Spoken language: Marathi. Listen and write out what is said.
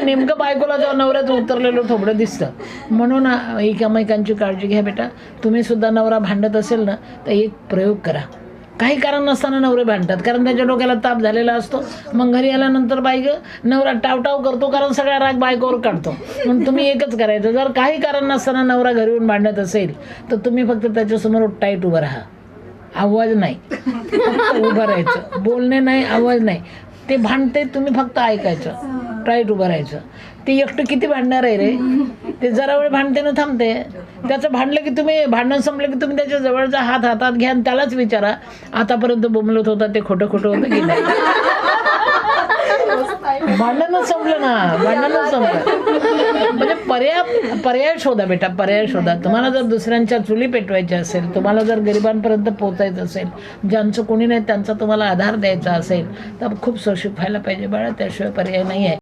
नेमकं बायकोला जेव्हा नवऱ्याचं उतरलेलं थोबडं दिसतं. म्हणून एकमेकांची काळजी घ्या बेटा. तुम्ही सुद्धा नवरा भांडत असेल ना तर एक प्रयोग करा. काही कारण नसताना नवरे भांडतात, कारण त्याच्या डोक्याला ताप झालेला असतो. मग घरी आल्यानंतर बायक नवरा टावटाव करतो, कारण सगळा राग बायकोवर काढतो. म्हणून तुम्ही एकच करायचं, जर काही कारण नसताना नवरा घरी येऊन भांडत असेल तर तुम्ही फक्त त्याच्यासमोर टाईट उभं राहा. आवाज नाही, फक्त उभं राहायचं. बोलणे नाही, आवाज नाही. ते भांडते, तुम्ही फक्त ऐकायचं, टाईट उभं राहायचं. ते एकटं किती भांडणार आहे रे. ते जरा वेळ भांडते ना थांबते. त्याचं भांडलं की तुम्ही, भांडण संपलं की तुम्ही त्याच्या जवळचा हात हातात घ्या आणि त्यालाच विचारा, आतापर्यंत बोंबलत होता ते खोटं खोटं होतं की नाही. भांडणच संपलं ना, भांडणच संपलं. म्हणजे पर्याय शोधा बेटा, पर्याय शोधा. तुम्हाला जर दुसऱ्यांच्या चुली पेटवायच्या असेल, तुम्हाला जर गरिबांपर्यंत पोहोचायचं असेल, ज्यांचं कोणी नाही त्यांचा तुम्हाला आधार द्यायचा असेल, तर खूप सोशिक व्हायला पाहिजे बाळा. त्याशिवाय पर्याय नाही आहे.